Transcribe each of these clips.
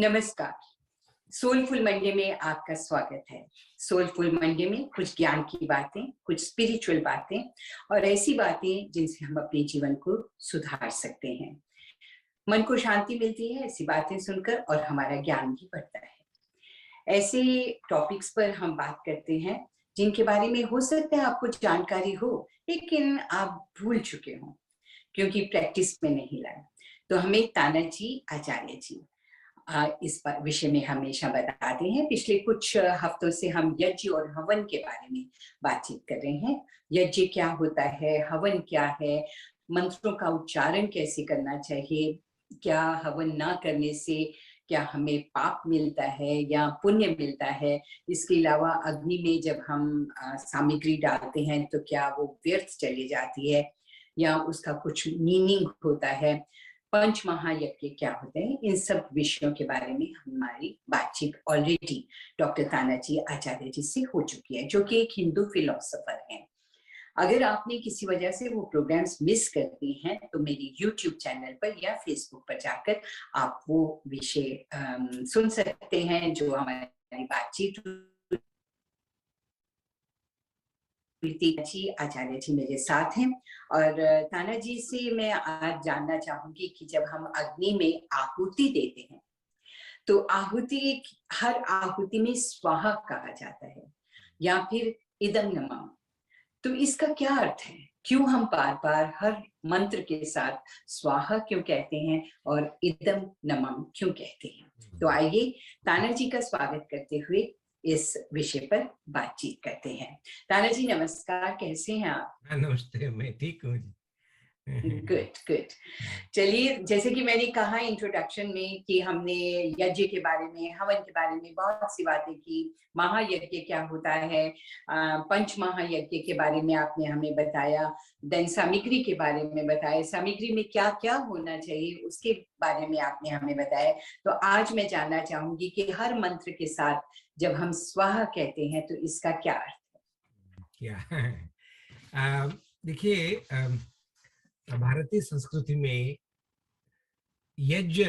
नमस्कार। Soulful Monday में आपका स्वागत है। सोलफुल मंडे में कुछ ज्ञान की बातें, कुछ स्पिरिचुअल बातें और ऐसी बातें जिनसे हम अपने जीवन को सुधार सकते हैं। मन को शांति मिलती है ऐसी बातें सुनकर और हमारा ज्ञान भी बढ़ता है। ऐसे टॉपिक्स पर हम बात करते हैं जिनके बारे में हो सकता है आपको जानकारी हो, लेकिन आप भूल चुके हों क्योंकि प्रैक्टिस में नहीं लाए। तो हमें तानाजी आचार्य जी इस विषय में हमेशा बताते हैं। पिछले कुछ हफ्तों से हम यज्ञ और हवन के बारे में बातचीत कर रहे हैं। यज्ञ क्या होता है, हवन क्या है, मंत्रों का उच्चारण कैसे करना चाहिए, क्या हवन ना करने से क्या हमें पाप मिलता है या पुण्य मिलता है। इसके अलावा अग्नि में जब हम सामग्री डालते हैं तो क्या वो व्यर्थ चली जाती है या उसका कुछ मीनिंग होता है। पंच महायज्ञ क्या होते हैं, इन सब विषयों के बारे में हमारी बातचीत ऑलरेडी डॉक्टर तानाजी आचार्य जी से हो चुकी है, जो कि एक हिंदू फिलोसोफर हैं। अगर आपने किसी वजह से वो प्रोग्राम्स मिस कर दी हैं तो मेरी यूट्यूब चैनल पर या फेसबुक पर जाकर आप वो विषय सुन सकते हैं जो हमारी बातचीत जी आचार्य जी मेरे साथ हैं। और ताना जी से मैं आज जानना चाहूंगी कि जब हम अग्नि में आहुति देते हैं तो आहुति, हर आहुति में स्वाहा कहा जाता है या फिर इदम नमः, तो इसका क्या अर्थ है? क्यों हम बार बार हर मंत्र के साथ स्वाहा क्यों कहते हैं और इदम नमः क्यों कहते हैं? तो आइए ताना जी का स्वागत करते हुए इस विषय पर बातचीत करते हैं। ताना जी नमस्कार, कैसे हैं आप? नमस्ते, मैं ठीक हूँ। Good good. चलिए, जैसे कि मैंने कहा इंट्रोडक्शन में कि हमने यज्ञ के बारे में, हवन के बारे में बहुत सी बातें की। महायज्ञ क्या होता है, पंच महायज्ञ के बारे में आपने हमें बताया, देन सामग्री के बारे में बताया, सामग्री में क्या क्या होना चाहिए उसके बारे में आपने हमें बताया। तो आज मैं जानना चाहूंगी कि हर मंत्र के साथ जब हम स्वाहा कहते हैं तो इसका क्या अर्थ है? क्या देखिए, भारतीय संस्कृति में यज्ञ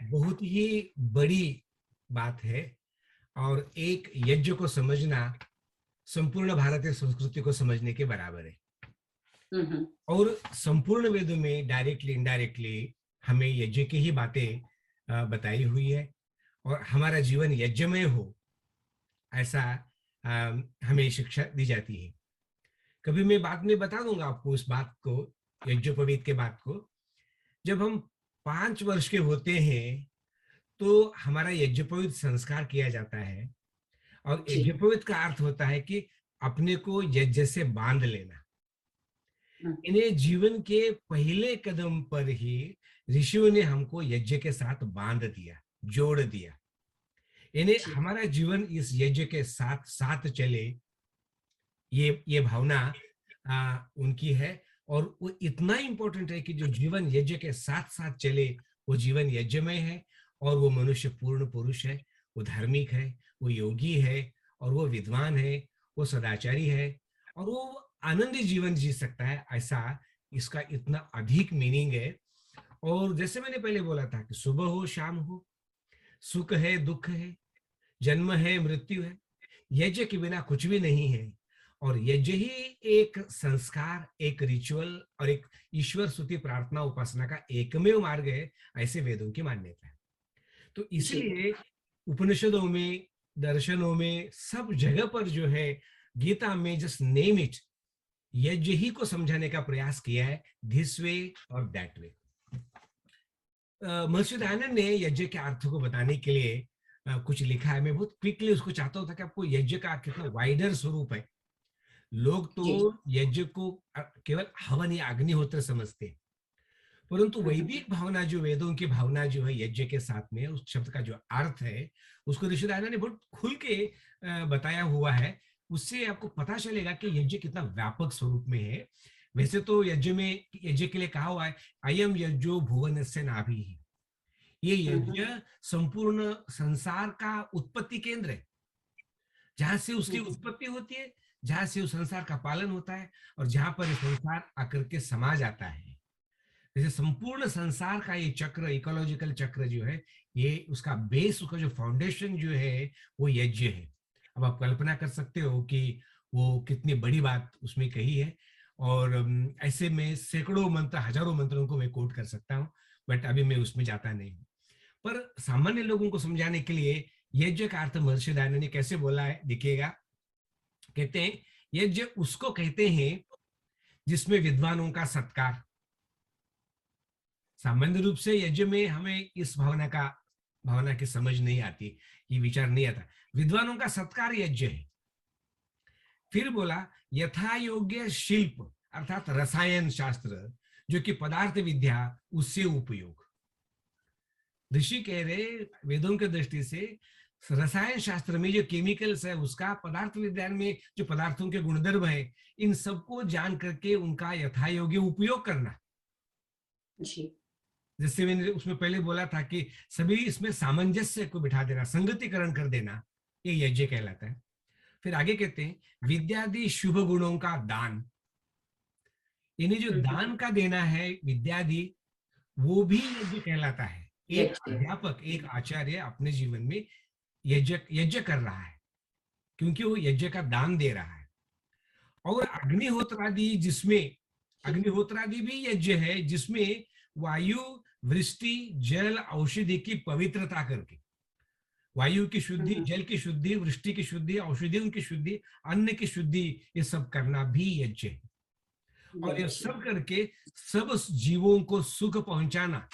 बहुत ही बड़ी बात है और एक यज्ञ को समझना संपूर्ण भारतीय संस्कृति को समझने के बराबर है। और संपूर्ण वेदों में डायरेक्टली इनडायरेक्टली हमें यज्ञ की ही बातें बताई हुई है और हमारा जीवन यज्ञमय हो ऐसा हमें शिक्षा दी जाती है। कभी मैं बाद में बता दूंगा आपको उस बात को, यज्ञोपवीत के बात को। जब हम 5 वर्ष के होते हैं तो हमारा यज्ञोपवीत संस्कार किया जाता है और यज्ञोपवीत का अर्थ होता है कि अपने को यज्ञ से बांध लेना। इन्हें जीवन के पहले कदम पर ही ऋषियों ने हमको यज्ञ के साथ बांध दिया, जोड़ दिया। इन्हें हमारा जीवन इस यज्ञ के साथ साथ चले, ये भावना उनकी है। और वो इतना इंपॉर्टेंट है कि जो जीवन यज्ञ के साथ साथ चले वो जीवन यज्ञमय है और वो मनुष्य पूर्ण पुरुष है, वो धार्मिक है, वो योगी है और वो विद्वान है, वो सदाचारी है और वो आनंदी जीवन जी सकता है। ऐसा इसका इतना अधिक मीनिंग है। और जैसे मैंने पहले बोला था कि सुबह हो शाम हो, सुख है दुख है, जन्म है मृत्यु है, यज्ञ के बिना कुछ भी नहीं है। और यज्ञ ही एक संस्कार, एक रिचुअल और एक ईश्वर स्तुति प्रार्थना उपासना का एकमेव मार्ग है, ऐसे वेदों की मान्यता है। तो इसलिए उपनिषदों में, दर्शनों में, सब जगह पर जो है, गीता में जस्ट नेम इट, यज्ञ ही को समझाने का प्रयास किया है, दिस वे और दैट वे। महर्षि दयानंद ने यज्ञ के अर्थ को बताने के लिए कुछ लिखा है। मैं बहुत क्विकली उसको चाहता हूँ कि आपको यज्ञ का कितना वाइडर स्वरूप है। लोग तो यज्ञ को केवल हवन या अग्निहोत्र समझते हैं, परंतु वैदिक भावना, जो वेदों की भावना जो है यज्ञ के साथ में, उस शब्द का जो अर्थ है उसको ऋषि दयानंद ने बहुत खुल के बताया हुआ है। उससे आपको पता चलेगा कि यज्ञ कितना व्यापक स्वरूप में है। वैसे तो यज्ञ में, यज्ञ के लिए कहा हुआ है अयम यज्ञो भुवनस्य नाभिः। ये यज्ञ संपूर्ण संसार का उत्पत्ति केंद्र है, जहां से उसकी उत्पत्ति होती है, जहां से उस संसार का पालन होता है और जहां पर संसार आकर के समा जाता है। जैसे संपूर्ण संसार का ये चक्र, इकोलॉजिकल चक्र जो है, ये उसका बेस, उसका जो फाउंडेशन जो है वो यज्ञ है। अब आप कल्पना कर सकते हो कि वो कितनी बड़ी बात उसमें कही है। और ऐसे में सैकड़ों मंत्र, हजारों मंत्रों को मैं कोट कर सकता हूँ, बट अभी मैं उसमें जाता नहीं हूँ। पर सामान्य लोगों को समझाने के लिए यज्ञ का अर्थ महर्षि दयानंद ने कैसे बोला है, देखिएगा। कहते हैं यज्ञ उसको कहते हैं जिसमें विद्वानों का सत्कार। सामान्य रूप से यज्ञ में हमें इस भावना की समझ नहीं आती, ये विचार नहीं आता। विद्वानों का सत्कार यज्ञ है। फिर बोला यथा योग्य शिल्प अर्थात रसायन शास्त्र, जो कि पदार्थ विद्या, उससे उपयोग। ऋषि कह रहे वेदों के दृष्टि से रसायन शास्त्र में जो केमिकल्स है उसका, पदार्थ विज्ञान में जो पदार्थों के गुणधर्म है, इन सबको जान करके उनका यथा योग्य उपयोग करना। जी जैसे मैंने उसमें पहले बोला था कि सभी इसमें सामंजस्य को बिठा देना, संगतिकरण कर देना, ये यज्ञ कहलाता है। फिर आगे कहते हैं विद्यादि शुभ गुणों का दान। यानी जो दान का देना है विद्यादि, वो भी यज्ञ कहलाता है। एक यज्ञ। अध्यापक, एक आचार्य अपने जीवन में यज्ञ यज्ञ कर रहा है, क्योंकि वो यज्ञ का दान दे रहा है। और अग्निहोत्रादि, जिसमें अग्निहोत्रादि भी यज्ञ है, जिसमें वायु, वृष्टि, जल, औषधि की पवित्रता करके, वायु की शुद्धि, जल की शुद्धि, वृष्टि की शुद्धि, औषधियों की शुद्धि, अन्न की शुद्धि, ये सब करना भी यज्ञ है। और ये यज्ञ। सब करके सब जीवों को सुख पहुंचाना,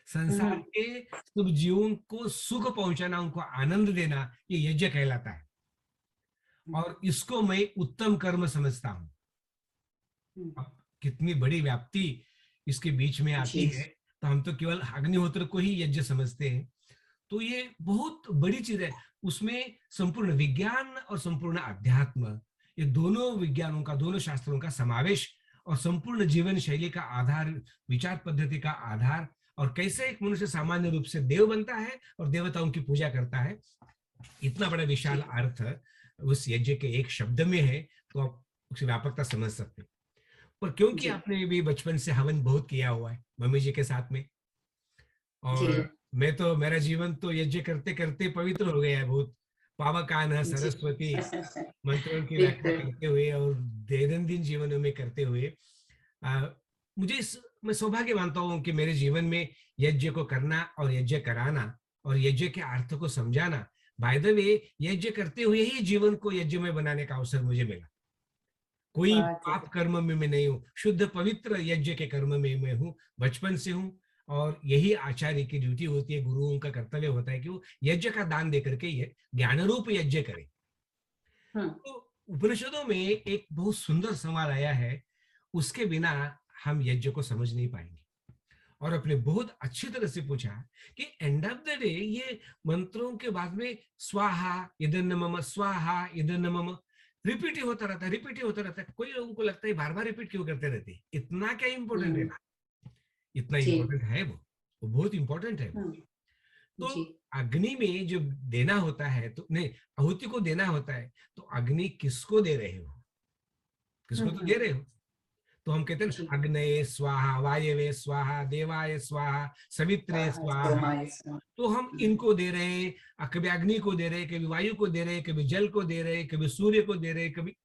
संसार के सब जीवों को सुख पहुंचाना, उनको आनंद देना, ये यज्ञ कहलाता है। और इसको मैं उत्तम कर्म समझता हूं। अब कितनी बड़ी व्याप्ति इसके बीच में आती जी। है, तो हम तो केवल अग्निहोत्र को ही यज्ञ समझते हैं। तो ये बहुत बड़ी चीज है। उसमें संपूर्ण विज्ञान और संपूर्ण अध्यात्म, ये दोनों विज्ञानों का, दोनों शास्त्रों का समावेश, और संपूर्ण जीवन शैली का आधार, विचार पद्धति का आधार, और कैसे एक मनुष्य सामान्य रूप से देव बनता है और देवताओं की पूजा करता है, इतना बड़ा विशाल अर्थ उस यज्ञ के एक शब्द में है। तो आप उसकी व्यापकता समझ सकते हैं। पर क्योंकि जी आपने भी बचपन से हवन बहुत किया हुआ है मम्मी जी के साथ में, जी और मैं तो, मेरा जीवन तो यज्ञ करते करते पवित्र हो गया है बहुत। पावकान जी। सरस्वती मंत्रों की व्याख्या बिल्कुल। करते हुए और दैनंदिन जीवन में करते हुए, आ, मैं सौभाग्य मानता हूँ कि मेरे जीवन में यज्ञ को करना और यज्ञ कराना और यज्ञ के अर्थ को समझाना, बाय द वे यज्ञ करते हुए ही जीवन को यज्ञ में बनाने का अवसर मुझे मिला। कोई बात है। पाप कर्म में मैं नहीं हूँ, शुद्ध पवित्र यज्ञ के कर्म में मैं हूँ, बचपन से हूँ। और यही आचार्य की ड्यूटी होती है, गुरुओं का कर्तव्य होता है कि वो यज्ञ का दान दे करके ये ज्ञान रूप यज्ञ करे। हम्म। तो उपनिषदों में एक बहुत सुंदर सवाल आया है, उसके बिना हम यज्ञ को समझ नहीं पाएंगे। और अपने बहुत अच्छी तरह से पूछा कि एंड ऑफ द डे ये मंत्रों के बाद में स्वाहा इदन्न मम, स्वाहा इदन्न मम, रिपीट ही होता रहता है, रिपीट ही होता रहता है। कोई लोगों को लगता है बार बार रिपीट क्यों करते रहते हैं, इतना क्या इंपॉर्टेंट है? हम्म। इतना जी। इंपॉर्टेंट है वो बहुत इंपॉर्टेंट है वो। तो जी। अग्नि में जो देना होता है, तो नहीं, आहुति को देना होता है, तो अग्नि किसको दे रहे हो? किसको तो दे रहे हो। तो हम कहते हैं जी। ना, अग्नये स्वाहा, वायवे स्वाहा, देवाय स्वाहा, सवित्रे स्वाहा स्वाहा। सोमाय स्वाहा। तो हम इनको दे रहे हैं, कभी अग्नि को दे रहे हैं, कभी वायु को दे रहे हैं, कभी जल को दे रहे हैं, कभी सूर्य को दे रहे हैं, कभी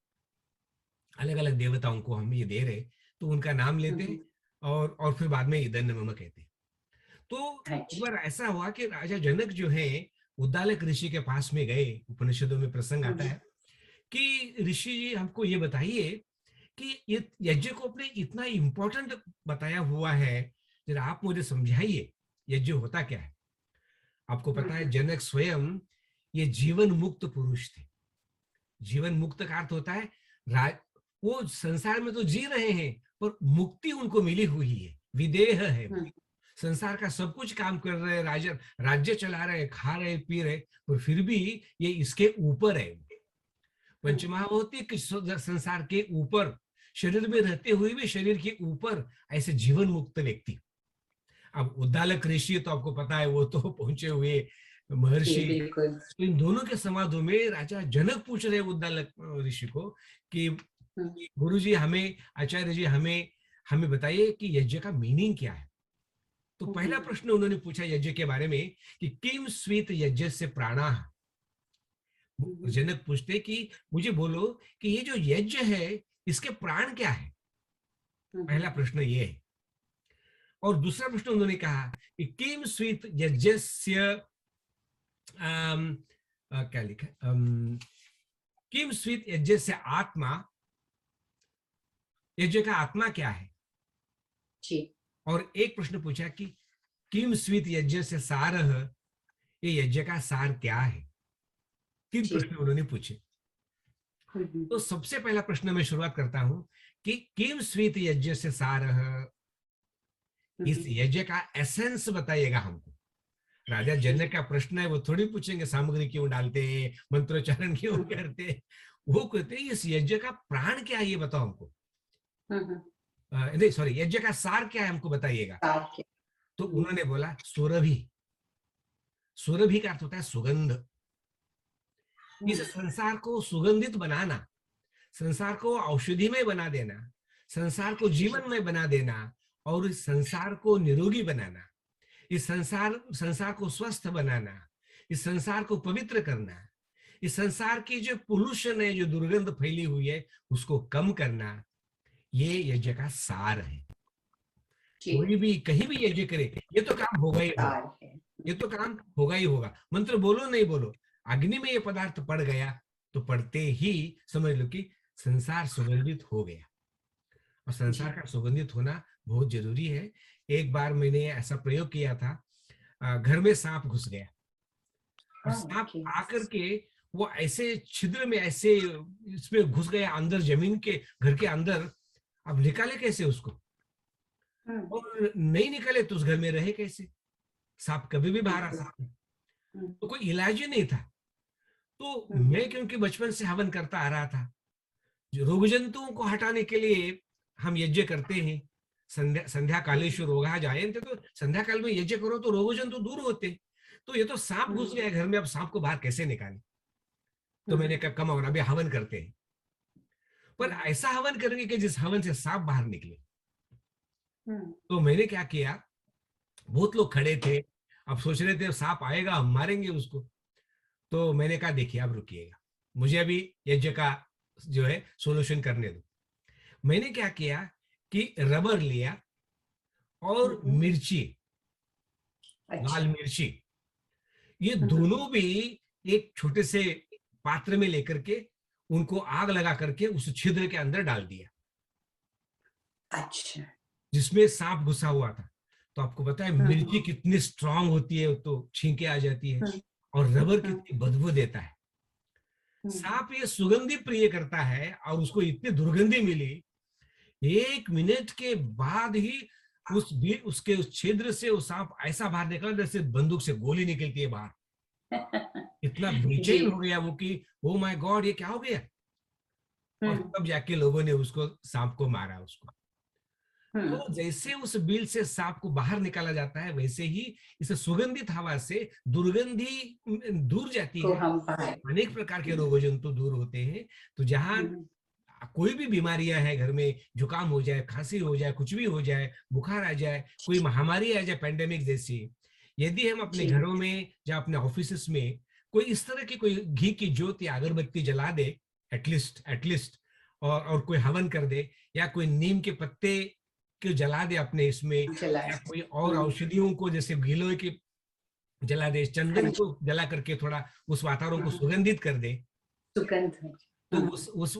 अलग अलग देवताओं को हम ये दे रहे हैं। तो उनका नाम लेते हैं और फिर बाद में इदन्न मम कहते हैं। तो हाँ एक जी। बार ऐसा हुआ कि राजा जनक जो है उद्दालक ऋषि के पास में गए। उपनिषदों में प्रसंग आता है कि ऋषि जी हमको ये बताइए कि ये यज्ञ को अपने इतना इंपॉर्टेंट बताया हुआ है, जरा आप मुझे समझाइए यज्ञ होता क्या है। आपको पता है जनक स्वयं ये जीवन मुक्त पुरुष थे। जीवन मुक्त का अर्थ होता है वो संसार में तो जी रहे हैं, पर मुक्ति उनको मिली हुई है, विदेह है वो। संसार का सब कुछ काम कर रहे हैं, राज्य चला रहे हैं, खा रहे पी रहे, पर फिर भी ये इसके ऊपर है। पंचमहाभूतिक संसार के ऊपर, शरीर में रहते हुए भी शरीर के ऊपर, ऐसे जीवन मुक्त व्यक्ति। अब उद्दालक ऋषि तो आपको पता है, वो तो पहुंचे हुए जी महर्षि। बिल्कुल। तो इन दोनों के संवादों में राजा जनक पूछ रहे उद्दालक ऋषि को कि गुरु जी, हमें, आचार्य जी, हमें हमें बताइए कि यज्ञ का मीनिंग क्या है। तो पहला प्रश्न उन्होंने पूछा यज्ञ के बारे में कि किम स्वीत यज्ञ से प्राणा। जनक पूछते कि मुझे बोलो कि ये जो यज्ञ है इसके प्राण क्या है। पहला प्रश्न ये है। और दूसरा प्रश्न उन्होंने कहा कि किम स्वीत यज्ञस्य क्या लिखा, किम स्वीत यज्ञ से आत्मा, यज्ञ का आत्मा क्या है। जी। और एक प्रश्न पूछा कि किम स्वीत यज्ञ से सारः, ये यज्ञ का सार क्या है। 3 प्रश्न उन्होंने पूछे। तो सबसे पहला प्रश्न मैं शुरुआत करता हूं कि किम स्वीत यज्ञ से सारः, इस यज्ञ का एसेंस बताइएगा हमको। राजा जनक का प्रश्न है, वो थोड़ी पूछेंगे सामग्री क्यों डालते, मंत्रोच्चारण क्यों करते। वो कहते हैं इस यज्ञ का प्राण क्या है ये बताओ हमको। नहीं सॉरी, यज्ञ का सार क्या है हमको बताइएगा। तो उन्होंने बोला सुरभि। सुरभि का अर्थ होता है सुगंध। इस संसार को सुगंधित बनाना, संसार को औषधिमय बना देना, संसार को जीवनमय बना देना और इस संसार को निरोगी बनाना, इस संसार को स्वस्थ बनाना, इस संसार को पवित्र करना, इस संसार की जो पोल्यूशन है, जो दुर्गंध फैली हुई है, उसको कम करना, ये यज्ञ का सार है। कोई भी कहीं भी यज्ञ करे ये तो काम होगा ही होगा, ये तो काम होगा ही होगा। मंत्र बोलो नहीं बोलो, अग्नि में ये पदार्थ पड़ गया तो पड़ते ही समझ लो कि संसार सुगंधित हो गया। और संसार का सुगंधित होना बहुत जरूरी है। एक बार मैंने ऐसा प्रयोग किया था, घर में सांप घुस गया और सांप आकर के वो ऐसे छिद्र में ऐसे इसमें घुस गया अंदर, जमीन के घर के अंदर। अब निकाले कैसे उसको, और नहीं निकाले तो उस घर में रहे कैसे, सांप कभी भी बाहर आ सकता है। तो कोई इलाज ही नहीं था। तो मैं क्योंकि बचपन से हवन करता आ रहा था, जो रोग जंतुओं को हटाने के लिए हम यज्ञ करते हैं, संध्या कालेश्वर रोगा जायन्ते, तो संध्या काल में यज्ञ करो तो रोग जंतु दूर होते। तो ये तो सांप घुस गया घर में, अब सांप को बाहर कैसे निकाले। तो मैंने कहा कम और अभी हवन करते हैं, पर ऐसा हवन करेंगे कि जिस हवन से सांप बाहर निकले। तो मैंने क्या किया, बहुत लोग खड़े थे, अब सोच रहे थे सांप आएगा हम मारेंगे उसको। तो मैंने कहा देखिए अब रुकिएगा, मुझे अभी यज्ञ का जो है सोल्यूशन करने दो। मैंने क्या किया कि रबर लिया और मिर्ची, लाल मिर्ची, ये दोनों भी एक छोटे से पात्र में लेकर के उनको आग लगा करके उस छिद्र के अंदर डाल दिया। अच्छा। जिसमें सांप घुसा हुआ था। तो आपको पता है मिर्ची कितनी स्ट्रांग होती है, तो छींके आ जाती है, और रबर कितनी बदबू देता है। सांप ये सुगंधी प्रिय करता है और उसको इतनी दुर्गंधी मिली, 1 मिनट के बाद ही उसके उस छिद्र से वो सांप ऐसा बाहर निकला जैसे बंदूक से गोली निकलती है बाहर। इतना बेचैन हो गया वो कि ओ माय गॉड ये क्या हो गया। और तब जाके लोगों ने उसको, सांप को मारा उसको। तो जैसे उस बिल से सांप को बाहर निकाला जाता है, वैसे ही इस सुगंधित हवा से दुर्गंधी दूर जाती है, अनेक प्रकार के रोग जंतु दूर होते हैं। तो जहां कोई भी बीमारियां है घर में, जुकाम हो जाए, खांसी हो जाए, कुछ भी हो जाए, बुखार आ जाए, कोई महामारी आ जाए पेंडेमिक जैसी, यदि हम अपने घरों में या अपने ऑफिस में कोई इस तरह की कोई घी की ज्योत या अगरबत्ती जला दे एटलीस्ट, और कोई हवन कर दे, या कोई नीम के पत्ते को जला दे अपने इसमें, या कोई और औषधियों को जैसे गिलोय की जला दे, चंदन को जला करके थोड़ा उस वातावरण को सुगंधित कर दे, तो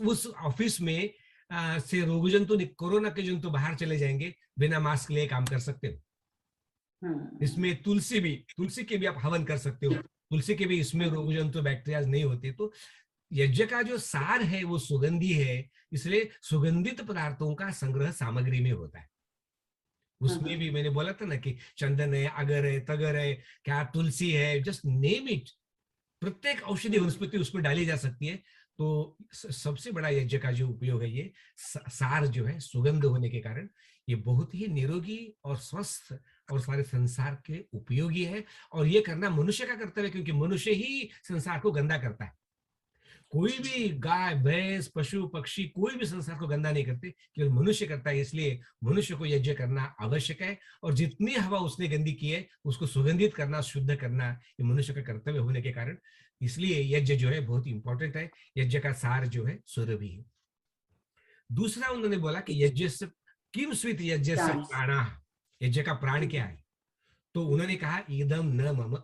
उस ऑफिस में से रोग जंतु, कोरोना के जंतु बाहर चले जाएंगे, बिना मास्क लिए काम कर सकते हो। इसमें तुलसी के भी आप हवन कर सकते हो, तुलसी के भी इसमें रोग जंतु बैक्टीरिया नहीं होते। तो यज्ञ का जो सार है वो सुगंधी है, इसलिए सुगंधित पदार्थों का संग्रह सामग्री में होता है। उसमें भी मैंने बोला था ना कि चंदन है, अगर है, तगर है, क्या तुलसी है, जस्ट नेम इट, प्रत्येक औषधि वनस्पति उसमें डाली जा सकती है। तो सबसे बड़ा यज्ञ का जो उपयोग है, ये सार जो है सुगंध होने के कारण ये बहुत ही निरोगी और स्वस्थ और सारे संसार के उपयोगी है। और ये करना मनुष्य का कर्तव्य है, क्योंकि मनुष्य ही संसार को गंदा करता है। कोई भी गाय भैंस पशु पक्षी कोई भी संसार को गंदा नहीं करते, केवल मनुष्य करता है। इसलिए मनुष्य को यज्ञ करना आवश्यक है, और जितनी हवा उसने गंदी की है उसको सुगंधित करना, शुद्ध करना, ये मनुष्य का कर्तव्य होने के कारण, इसलिए यज्ञ जो है बहुत इंपॉर्टेंट है। यज्ञ का सार जो है सूर्य भी है। दूसरा उन्होंने बोला कि यज्ञ से किम स्वित यज्ञ से प्राण। प्राणा, यज्ञ का प्राण क्या है? तो उन्होंने कहा इदम न मम।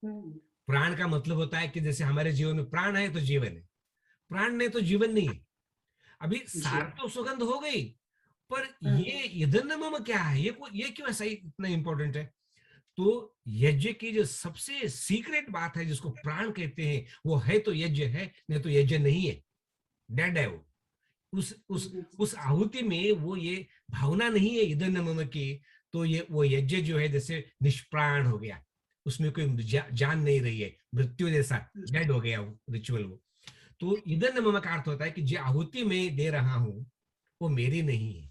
हम्म, प्राण का मतलब होता है कि जैसे हमारे जीवन में प्राण है तो जीवन है, प्राण नहीं तो जीवन नहीं है। अभी जी। सार तो सुगंध हो गई, पर हम्म, ये इदम न मम क्या है? ये क्यों ऐसा इतना इंपॉर्टेंट है? तो यज्ञ की जो सबसे सीक्रेट बात है जिसको प्राण कहते हैं, वो है तो यज्ञ है, नहीं तो यज्ञ नहीं है, डेड है वो। उस उस हम्म, उस आहुति में वो ये भावना नहीं है ईंधन नमन की, तो ये वो यज्ञ जो है जैसे निष्प्राण हो गया, उसमें कोई जान नहीं रही है, मृत्यु जैसा डेड हो गया वो रिचुअल वो। तो ईंधन नमन का अर्थ होता है कि जो आहुति में दे रहा हूं वो मेरी नहीं है,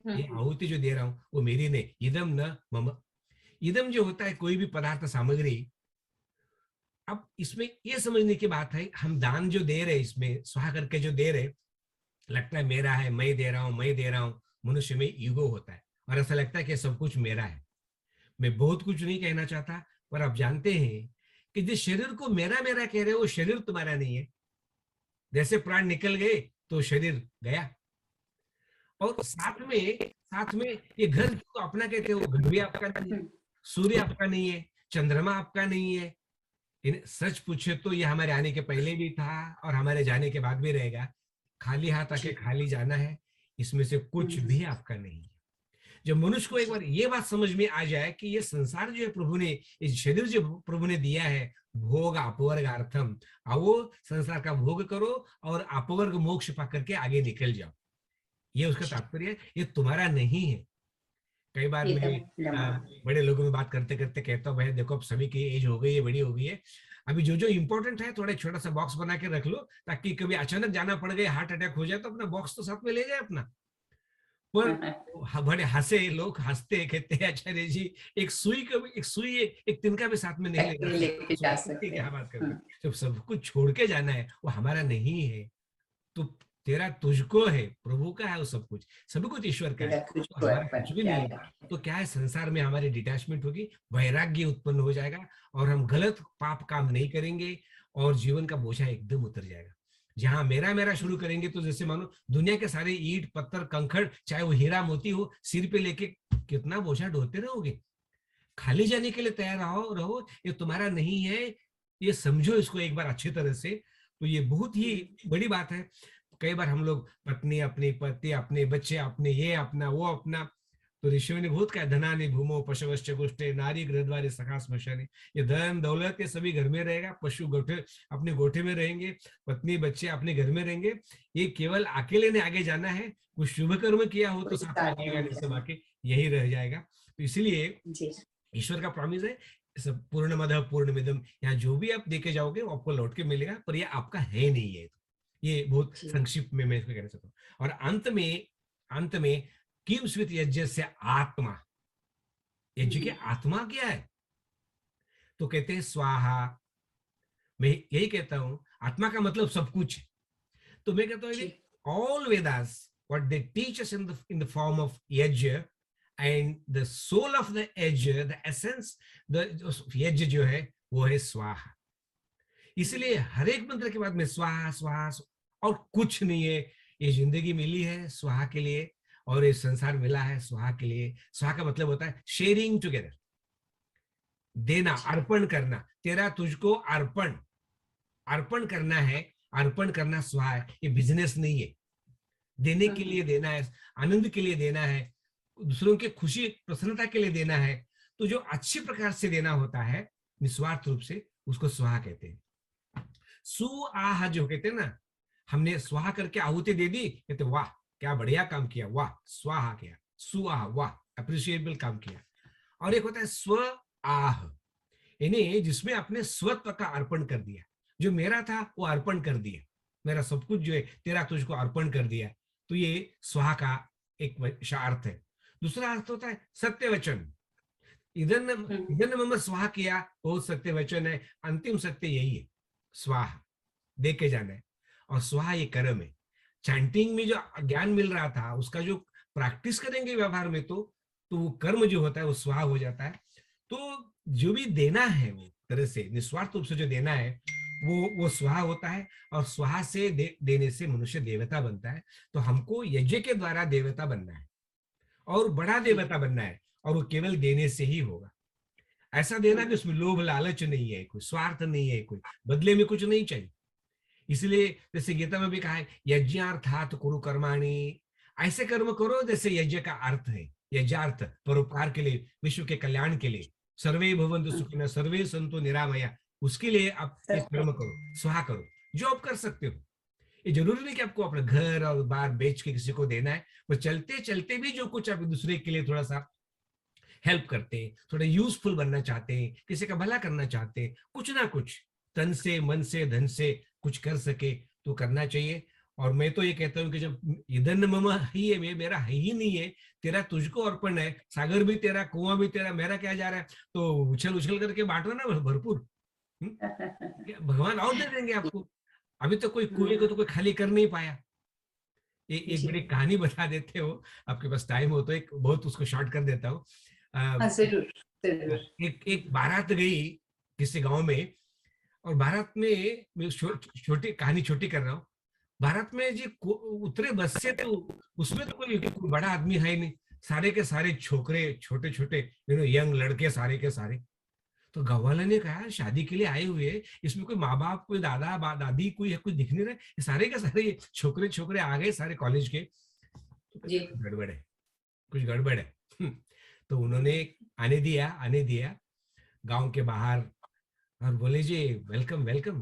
ये हम्म, आहुति जो दे रहा हूं वो मेरी नहीं। इदम न मम। इदम जो होता है कोई भी पदार्थ सामग्री। अब इसमें ये समझने की बात है, हम दान जो दे रहे इसमें स्वाहा करके जो दे रहे, लगता है मेरा है, मैं दे रहा हूं, मैं दे रहा हूं। मनुष्य में ईगो होता है और ऐसा लगता है कि सब कुछ मेरा है। मैं बहुत कुछ नहीं कहना चाहता, पर आप जानते हैं कि जिस शरीर को मेरा मेरा कह रहे हो वो शरीर तुम्हारा नहीं है। जैसे प्राण निकल गए तो शरीर गया। और साथ में ये घर को अपना कहते हो, घर भी आपका नहीं है। हम्म, सूर्य आपका नहीं है, चंद्रमा आपका नहीं है। सच पूछे तो ये हमारे आने के पहले भी था और हमारे जाने के बाद भी रहेगा। खाली हाथ आके जी। खाली जाना है, इसमें से कुछ हम्म, भी आपका नहीं है। जब मनुष्य को एक जी। बार ये बात समझ में आ जाए कि ये संसार जो है प्रभु ने, इस शरीर जो प्रभु ने दिया है, भोग अपवर्ग अर्थम, आओ संसार का भोग करो और अपवर्ग मोक्ष पा करके आगे निकल जाओ, ये उसका जी। तात्पर्य है, ये तुम्हारा नहीं है। कई बार मैं एकदम लम्हा। बड़े लोगों में बात करते करते कहता हूँ, भाई देखो अब सभी की एज हो गई है, बड़ी हो गई है। अभी जो जो इंपॉर्टेंट है थोड़ा छोटा सा बॉक्स बना के रख लो, ताकि कभी अचानक जाना पड़ गया, हार्ट अटैक हो जाए तो अपना बॉक्स तो साथ में ले जाए अपना। पर बड़े हंसे लोग, हंसते कहते हैं आचार्य जी एक सुई का भी, एक तिनका भी साथ में नहीं ले जा अकेले लेके जा सकते, सकते क्या हैं। बात करते हैं? जब सब कुछ छोड़ के जाना है, वो हमारा नहीं है। तो तेरा तुझको है, प्रभु का है वो सब कुछ, सब कुछ ईश्वर का है, तेरा तो तुझको हमारा अर्पण कुछ भी क्या नहीं है। लगे। तो क्या है, संसार में हमारी डिटैचमेंट होगी, वैराग्य उत्पन्न हो जाएगा, और हम गलत पाप काम नहीं करेंगे, और जीवन का बोझा एकदम उतर जाएगा। जहां मेरा मेरा शुरू करेंगे तो जैसे मानो दुनिया के सारे ईंट पत्थर कंकड़, चाहे वो हीरा मोती हो, सिर पे लेके कितना बोझा ढोते रहोगे? खाली जाने के लिए तैयार रहो रहो, ये तुम्हारा नहीं है, ये समझो इसको एक बार अच्छी तरह से। तो ये बहुत ही बड़ी बात है। कई बार हम लोग पत्नी अपनी, पति अपने, बच्चे अपने, ये अपना वो अपना, तो ऋषियों ने बहुत कहा धनानि भूमो पशवश्च गोष्ठे नारी गृहद्वारे सखा स्मशाने। ये धन दौलत के सभी घर में रहेगा, पशु गोठे अपने गोठे में रहेंगे, पत्नी बच्चे अपने घर में रहेंगे। ये केवल अकेले ने आगे जाना है, कुछ शुभ कर्म किया हो तो कोई साथ में साथ जाएगा, नहीं नहीं तो जाना। बाकी यही रह जाएगा। तो इसलिए जी। ईश्वर का प्रॉमिस है, सब पूर्णमदः पूर्णमिदम, यहाँ जो भी आप देके जाओगे वो आपको लौट के मिलेगा, पर ये आपका है नहीं है। ये बहुत जी। संक्षिप्त में मैं इसको कहना चाहता हूँ। और अंत में किम स्वित यज्ञ से आत्मा, यज्ञ की आत्मा क्या है? तो कहते हैं स्वाहा। मैं यही कहता हूं, आत्मा का मतलब सब कुछ है। तो मैं कहता हूँ जी। All Vedas what they teach us in the form of yagya, and the soul of the yagya, the essence the yagya जो है वो है स्वाहा। इसलिए हर एक मंत्र के बाद में स्वाहा स्वाहा और कुछ नहीं है। ये जिंदगी मिली है स्वाहा के लिए, और ये संसार मिला है स्वाहा के लिए। स्वाहा का मतलब होता है शेयरिंग टुगेदर, देना, जी। अर्पण करना। तेरा तुझको अर्पण, अर्पण करना है। अर्पण करना स्वाहा है, ये बिजनेस नहीं है। देने के लिए देना है, आनंद के लिए देना है, दूसरों के खुशी प्रसन्नता के लिए देना है। तो जो अच्छी प्रकार से देना होता है निस्वार्थ रूप से, उसको स्वाहा कहते हैं। सुआह जो कहते हैं ना, हमने स्वाहा करके आहुति दे दी, कहते वाह क्या बढ़िया काम किया, वाह स्वाहा किया, सुआह वाह अप्रिशिएबल काम किया। और एक होता है स्व आह, यानी जिसमें अपने स्वत्व का अर्पण कर दिया, जो मेरा था वो अर्पण कर दिया, मेरा सब कुछ जो है तेरा तुझको अर्पण कर दिया। तो ये स्वाहा का एक अर्थ है। दूसरा अर्थ होता है सत्य वचन। इधन इधन मम स्वाहा किया, बहुत सत्य वचन है, अंतिम सत्य यही है स्वाहा। दे के जाना है। और स्वाहा ये कर्म है। चैंटिंग में जो ज्ञान मिल रहा था उसका जो प्रैक्टिस करेंगे व्यवहार में, तो वो कर्म जो होता है वो स्वाहा हो जाता है। तो जो भी देना है वो तरह से निस्वार्थ रूप से जो देना है वो स्वाहा होता है। और स्वाहा से देने से मनुष्य देवता बनता है। तो हमको यज्ञ के द्वारा देवता बनना है और बड़ा देवता बनना है, और वो केवल देने से ही होगा। ऐसा देना कि उसमें लोभ लालच नहीं है, कोई स्वार्थ नहीं है, कोई बदले में कुछ नहीं चाहिए। इसलिए जैसे गीता में भी कहा है, यज्ञार्थात कुरु कर्माणि, ऐसे कर्म करो जैसे यज्ञ का अर्थ है। यज्ञार्थ परोपकार के लिए, विश्व के कल्याण के लिए, सर्वे भवन्तु सुखिनः सर्वे सन्तु निरामया, उसके लिए आप ये कर्म करो, स्वाहा करो जो आप कर सकते हो। ये जरूरी नहीं कि आपको अपना घर और बार बेच के किसी को देना है। वो चलते चलते भी जो कुछ आप दूसरे के लिए थोड़ा सा हेल्प करते हैं, थोड़ा यूजफुल बनना चाहते हैं, किसी का भला करना चाहते हैं, कुछ ना कुछ तन से मन से धन से कुछ कर सके तो करना चाहिए। और मैं तो ये कहता हूँ कि जब ईंधन मम ही है, मेरा है ही नहीं है, तेरा तुझको अर्पण है, सागर भी तेरा, कुआं भी तेरा, मेरा क्या जा रहा है, तो उछल उछल करके बांटो ना भरपूर। भगवान और दे देंगे आपको। अभी तो कोई कुएं को तो कोई खाली कर नहीं पाया। एक जी। बड़ी कहानी बता देते हो, आपके पास टाइम हो तो, एक बहुत उसको शॉर्ट कर देता हूँ। हाँ, जरूर जरूर। एक एक बारात गई किसी गांव में, और बारात में मैं छोटी कहानी छोटी कर रहा हूँ। बारात में जी उतरे बस से, तो उसमें तो कोई बड़ा आदमी है ही नहीं, सारे के सारे छोकरे, छोटे छोटे यंग लड़के सारे के सारे। तो गाँव वाले ने कहा, शादी के लिए आए हुए, इसमें कोई माँ बाप, कोई दादा दादी, कोई है, कोई दिख नहीं रहा, ये सारे के सारे छोकरे छोकरे आ गए, सारे कॉलेज के। तो जी। कुछ गड़बड़ है, कुछ गड़बड़ है। तो उन्होंने आने दिया गांव के बाहर, और बोले जी वेलकम वेलकम।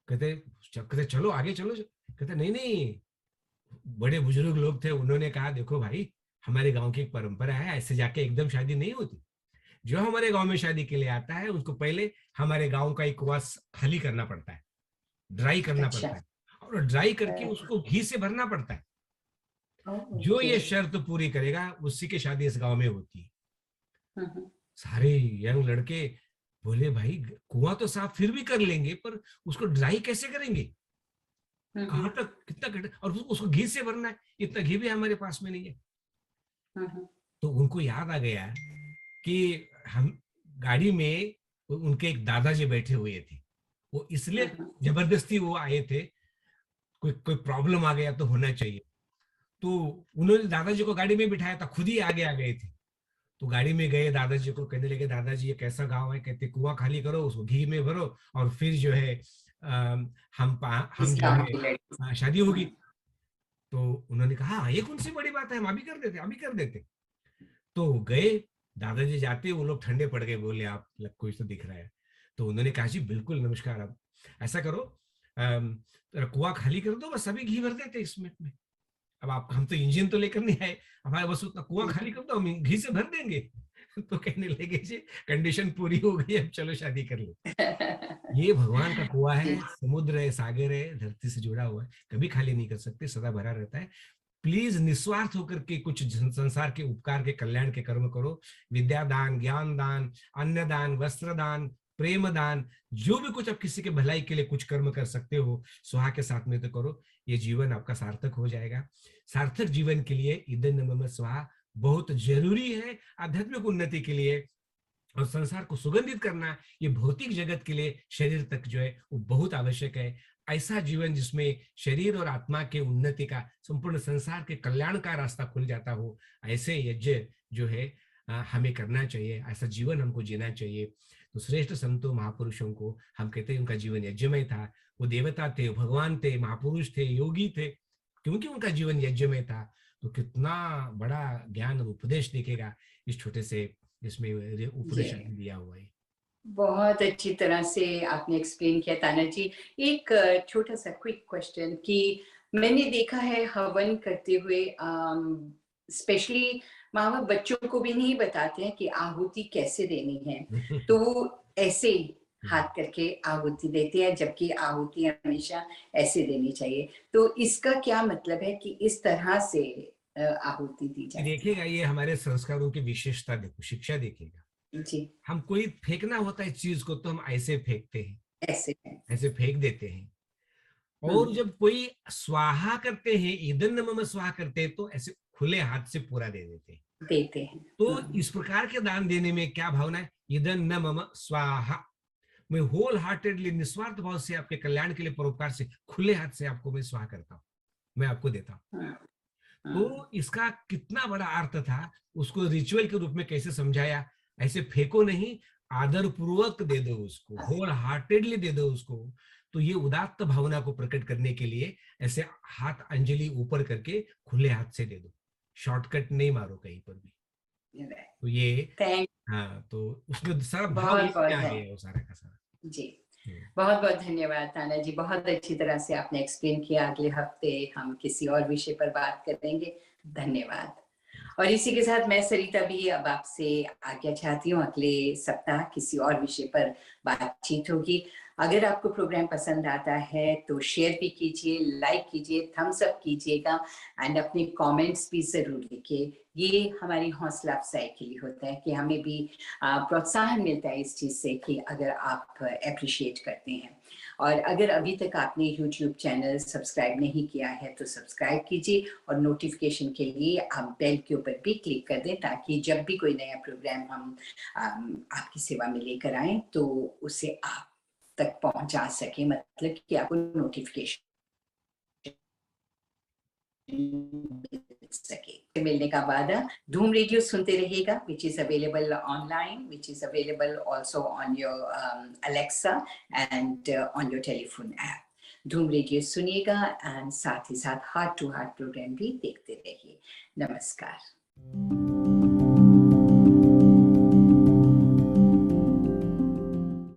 कहते चलो आगे चलो। कहते नहीं नहीं, बड़े बुजुर्ग लोग थे, उन्होंने कहा देखो भाई, हमारे गांव की एक परंपरा है, ऐसे जाके एकदम शादी नहीं होती। जो हमारे गांव में शादी के लिए आता है उसको पहले हमारे गांव का एक कुआं खाली करना पड़ता है, ड्राई करना अच्छा। पड़ता है, और ड्राई करके उसको घी से भरना पड़ता है। जो ओके। ये शर्त पूरी करेगा उसी की शादी इस गांव में होती है। हम्म। सारे यंग लड़के बोले भाई, कुआं तो साफ फिर भी कर लेंगे, पर उसको ड्राई कैसे करेंगे, कहाँ हम्म। तक, कितना घंटा, और उसको घी से भरना है, इतना घी भी हमारे पास में नहीं है। हम्म। तो उनको याद आ गया कि हम गाड़ी में उनके एक दादाजी बैठे हुए थे, वो इसलिए हम्म। जबरदस्ती वो आए थे, कोई कोई प्रॉब्लम आ गया तो होना चाहिए। तो उन्होंने दादाजी को गाड़ी में बिठाया था, खुद ही आगे आ गए थे। तो गाड़ी में गए, दादाजी को कहने लगे, दादाजी ये कैसा गांव है, कहते कुआं खाली करो, उसको घी में भरो, और फिर जो है हम इस जो गांव है की लड़की। शादी होगी। तो उन्होंने कहा हाँ, ये कौन सी बड़ी बात है, हम अभी कर देते, अभी कर देते। तो गए, दादाजी जाते, वो लोग ठंडे पड़ गए, बोले आप कोई तो दिख रहा है। तो उन्होंने कहा जी बिल्कुल नमस्कार, अब ऐसा करो, कुआं खाली कर दो, बस अभी घी भर देते इसमें में। अब आप, हम तो इंजन तो लेकर नहीं आए, हमारे बस उतना कुआं खाली कर दो, हम घी से भर देंगे। तो कहने लगे जी कंडीशन पूरी हो गई, अब चलो शादी कर लो। ये भगवान का कुआं है, जी। समुद्र है, सागर है, धरती से जुड़ा हुआ है, कभी खाली नहीं कर सकते, सदा भरा रहता है। प्लीज निस्वार्थ होकर के कुछ संसार के उपकार के कल्याण के कर्म करो। विद्या दान, ज्ञान दान, अन्न दान, वस्त्र दान, प्रेम दान, जो भी कुछ आप किसी के भलाई के लिए कुछ कर्म कर सकते हो, स्वाहा के साथ में तो करो। ये जीवन आपका सार्थक हो जाएगा। सार्थक जीवन के लिए इदं मम स्वाहा बहुत जरूरी है, आध्यात्मिक उन्नति के लिए। और संसार को सुगंधित करना, ये भौतिक जगत के लिए शरीर तक जो है वो बहुत आवश्यक है। ऐसा जीवन जिसमें शरीर और आत्मा के उन्नति का, संपूर्ण संसार के कल्याण का रास्ता खुल जाता हो, ऐसे यज्ञ जो है हमें करना चाहिए, ऐसा जीवन हमको जीना चाहिए। तो श्रेष्ठ संतों महापुरुषों को हम कहते हैं उनका जीवन यज्ञमय था। वो देवता थे, भगवान थे, महापुरुष थे, योगी थे, क्योंकि उनका जीवन यज्ञमय था। तो कितना बड़ा ज्ञान और उपदेश दिखेगा इस छोटे से, जिसमें उपदेश दिया हुआ है। बहुत अच्छी तरह से आपने एक्सप्लेन किया ताना जी। एक छोटा सा क्विक क्वेश्चन कि मैंने देखा है हवन करते हुए स्पेशली माँ बाप बच्चों को भी नहीं बताते हैं कि आहुति कैसे देनी है, तो वो ऐसे हाथ करके आहुति देते हैं, जबकि आहुति हमेशा ऐसे देनी चाहिए। तो इसका क्या मतलब है कि इस तरह से आहुति दी जाती देखिएगा, ये हमारे संस्कारों की विशेषता देखो, शिक्षा देखिएगा। है? जी। हम कोई फेंकना होता है चीज को तो हम ऐसे फेंकते हैं, ऐसे है। ऐसे फेंक देते हैं। और जब कोई स्वाहा करते हैं, इदन्न मम स्वाहा करते हैं, तो ऐसे खुले हाथ से पूरा दे देते हैं। देते हैं। तो इस प्रकार के दान देने में क्या भावना है? इदन्न मम स्वाहा, मैं होल हार्टेडली निस्वार्थ भाव से आपके कल्याण के लिए, परोपकार से, खुले हाथ से आपको मैं स्वाहा करता हूँ, मैं आपको देता हूँ। तो इसका कितना बड़ा अर्थ था, उसको रिचुअल के रूप में कैसे समझाया, ऐसे फेंको नहीं, आदर पूर्वक दे दो उसको, होल हार्टेडली दे दो उसको। तो ये उदात्त भावना को प्रकट करने के लिए ऐसे हाथ अंजलि ऊपर करके खुले हाथ से दे दो, शॉर्टकट नहीं मारो कहीं पर भी। तो ये थैंक हाँ, तो उसमें सारा भाव बहुत इसमें बहुत आ है गया वो सारा का सारा। जी। बहुत बहुत धन्यवाद ताना जी, बहुत अच्छी तरह से आपने एक्सप्लेन किया। अगले हफ्ते हम किसी और विषय पर बात करेंगे। धन्यवाद। और इसी के साथ मैं सरिता भी अब आपसे आज्ञा चाहती हूँ। अगले सप्ताह किसी और विषय पर बातचीत होगी। अगर आपको प्रोग्राम पसंद आता है तो शेयर भी कीजिए, लाइक कीजिए, थम्स अप कीजिएगा एंड अपने कमेंट्स भी जरूर लिखिए। ये हमारी हौसला अफजाई के लिए होता है कि हमें भी प्रोत्साहन मिलता है इस चीज से कि अगर आप अप्रिशिएट करते हैं। और अगर अभी तक आपने YouTube चैनल सब्सक्राइब नहीं किया है तो सब्सक्राइब कीजिए और नोटिफिकेशन के लिए आप बेल के ऊपर भी क्लिक कर दें, ताकि जब भी कोई नया प्रोग्राम हम आपकी सेवा में लेकर आए तो उसे आप तक पहुंचा सके, मतलब कि आपको नोटिफिकेशन सके। मिलने का वादा। धूम रेडियो सुनते रहिएगा, which is available online, which is available also on your Alexa and on your telephone app. धूम रेडियो सुनिएगा एंड साथ ही साथ हार्ट टू हार्ट प्रोग्राम भी देखते रहिए। नमस्कार।